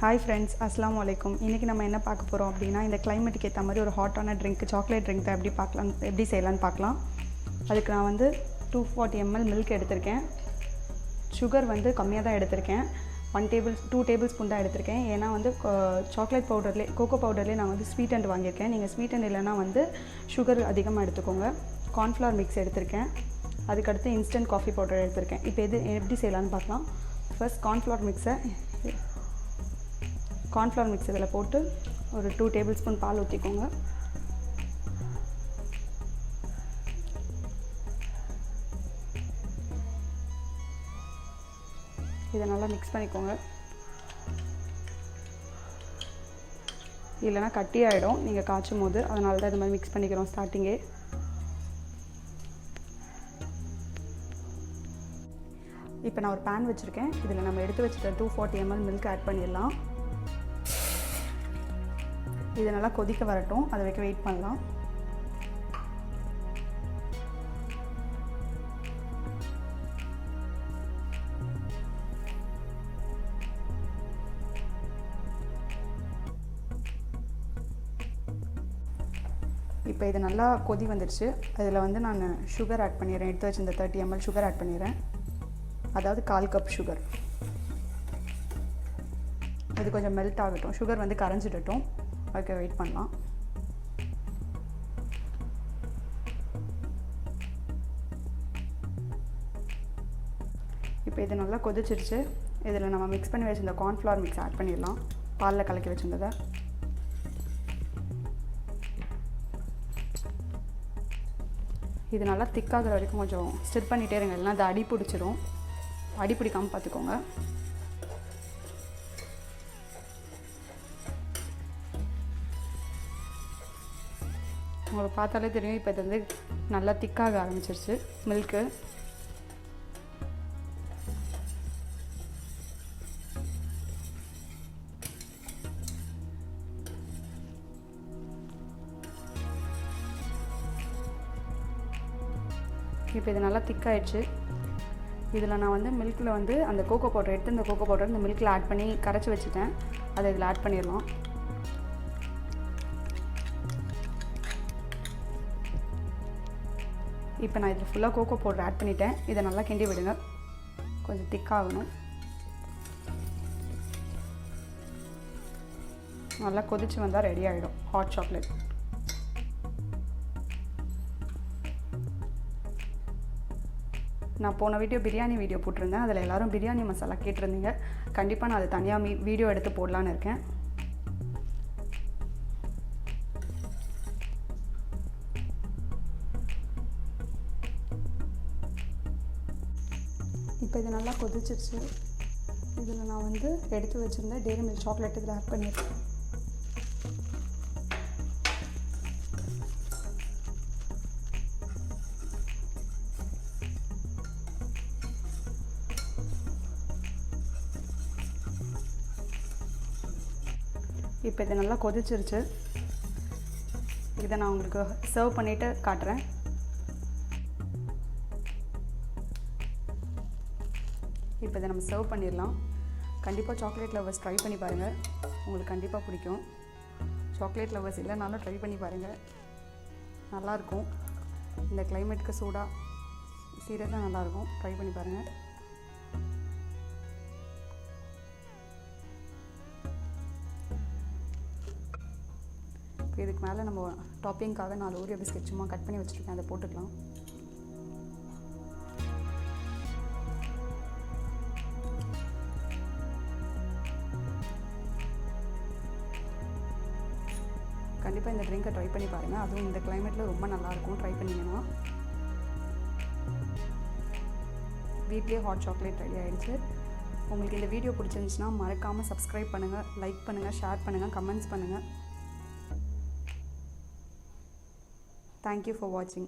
Hi friends, அஸ்ஸலாமு அலைக்கும். இன்றைக்கி நம்ம என்ன பார்க்க போகிறோம் அப்படின்னா, இந்த கிளைமேட்டுக்கு ஏற்ற மாதிரி ஒரு ஹாட்டான ட்ரிங்க், சாக்லேட் ட்ரிங்க் தான் எப்படி செய்யலான்னு பார்க்கலாம். அதுக்கு நான் வந்து 240 ml மில்க் எடுத்திருக்கேன். சுகர் வந்து கம்மியாக தான் எடுத்திருக்கேன். 2 டேபிள் ஸ்பூன் தான் எடுத்திருக்கேன். ஏன்னா வந்து சாக்லேட் பவுடர்லேயே, கோகோ பவுடர்லேயே நான் வந்து ஸ்வீட் அண்ட் வாங்கியிருக்கேன். நீங்கள் ஸ்வீட் அண்ட் இல்லைனா வந்து சுகர் அதிகமாக எடுத்துக்கோங்க. கார்ன்ஃப்ளவர் மிக்ஸ் எடுத்திருக்கேன். அதுக்கடுத்து இன்ஸ்டன்ட் காஃபி பவுடர் எடுத்திருக்கேன். இப்போ எப்படி செய்யலான்னு பார்க்கலாம். ஃபர்ஸ்ட் கார்ன்ஃப்ளவர் மிக்ஸ் இதில் போட்டு ஒரு 2 டேபிள் ஸ்பூன் பால் ஊற்றிக்கோங்க. இதை நல்லா மிக்ஸ் பண்ணிக்கோங்க. இல்லைனா கட்டி ஆகிடும் நீங்கள் காய்ச்சும் போது. அதனால தான் இது மாதிரி மிக்ஸ் பண்ணிக்கிறோம் ஸ்டார்டிங்கே. இப்போ நான் ஒரு பேன் வச்சுருக்கேன். இதில் நம்ம எடுத்து வச்சுட்ட 240 ml மில்க் ஆட் பண்ணிடலாம். இது நல்லா கொதிக்க வரட்டும், அதை வைக்க வெயிட் பண்ணலாம். இப்போ இது நல்லா கொதி வந்துடுச்சு. அதில் வந்து நான் சுகர் ஆட் பண்ணிடுறேன். எடுத்து வச்சு இந்த 30 ml சுகர் ஆட் பண்ணிடுறேன். அதாவது 1/4 கப் சுகர். இது கொஞ்சம் மெல்ட் ஆகட்டும், சுகர் வந்து கரைஞ்சிடட்டும். அதுக்கு வெயிட் பண்ணலாம். இப்போ இது நல்லா கொதிச்சிருச்சு. இதில் நம்ம மிக்ஸ் பண்ணி வச்சுருந்த கார்ன்ஃப்ளவர் மிக்ஸ் ஆட் பண்ணிடலாம். பாலில் கலக்கி வச்சுருந்ததை. இது நல்லா திக்காகிற வரைக்கும் கொஞ்சம் ஸ்டிர் பண்ணிகிட்டே இருங்க, இல்லைனா அது அடி பிடிச்சிடும். அடி பிடிக்காமல் பார்த்துக்கோங்க. உங்களுக்கு பார்த்தாலே தெரியும், இப்போ இது வந்து நல்லா திக்காக ஆரம்பிச்சிருச்சு மில்க்கு. இப்போ இது நல்லா திக்காயிடுச்சு. இதில் நான் வந்து மில்கில் வந்து அந்த கோகோ பவுடர் எடுத்து இந்த கோகோ பவுடர் இந்த மில்கில் ஆட் பண்ணி கரைச்சி வச்சுட்டேன். அதை இதில் ஆட் பண்ணிடலாம். இப்போ நான் இதில் ஃபுல்லாக கோகோ பவுடர் ஆட் பண்ணிட்டேன். இதை நல்லா கிண்டி விடுங்க, கொஞ்சம் திக்காகணும். நல்லா கொதிச்சு வந்தால் ரெடி ஆகிடும் ஹாட் சாக்லேட். நான் போன பிரியாணி வீடியோ போட்டிருந்தேன். அதில் எல்லோரும் பிரியாணி மசாலா கேட்டிருந்தீங்க. கண்டிப்பாக நான் அது தனியாக வீடியோ எடுத்து போடலான்னு இருக்கேன். இப்போ இது நல்லா கொதிச்சிருச்சு. இதில் நான் வந்து எடுத்து வச்சுருந்த டெய்ரி மில்க் சாக்லேட் இதில் ஆட் பண்ணியிருக்கேன். இப்போ இது நல்லா கொதிச்சிருச்சு. இதை நான் உங்களுக்கு சர்வ் பண்ணிவிட்டு காட்டுறேன். இப்போ இதை நம்ம சர்வ் பண்ணிடலாம். கண்டிப்பாக சாக்லேட் லவர்ஸ் ட்ரை பண்ணி பாருங்கள், உங்களுக்கு கண்டிப்பாக பிடிக்கும். சாக்லேட் லவர்ஸ் இல்லைனாலும் ட்ரை பண்ணி பாருங்கள், நல்லாயிருக்கும். இந்த கிளைமேட்டுக்கு சூடாக சீரியஸாக நல்லாயிருக்கும். ட்ரை பண்ணி பாருங்கள். இப்போ இதுக்கு மேலே நம்ம டாப்பிங்காக 4 ஓரியோ பிஸ்கெட் சும்மா கட் பண்ணி வச்சுருக்கேன், அதை போட்டுக்கலாம். கண்டிப்பாக இந்த ட்ரிங்கை ட்ரை பண்ணி பாருங்கள். அதுவும் இந்த கிளைமேட்டில் ரொம்ப நல்லாயிருக்கும். ட்ரை பண்ணிங்கன்னா வீட்லேயே ஹாட் சாக்லேட் ரெடி ஆகிடுச்சு. உங்களுக்கு இந்த வீடியோ பிடிச்சிருந்துச்சுன்னா மறக்காமல் சப்ஸ்கிரைப் பண்ணுங்கள், லைக் பண்ணுங்கள், ஷேர் பண்ணுங்கள், கமெண்ட்ஸ் பண்ணுங்கள். தேங்க்யூ ஃபார் வாட்சிங்.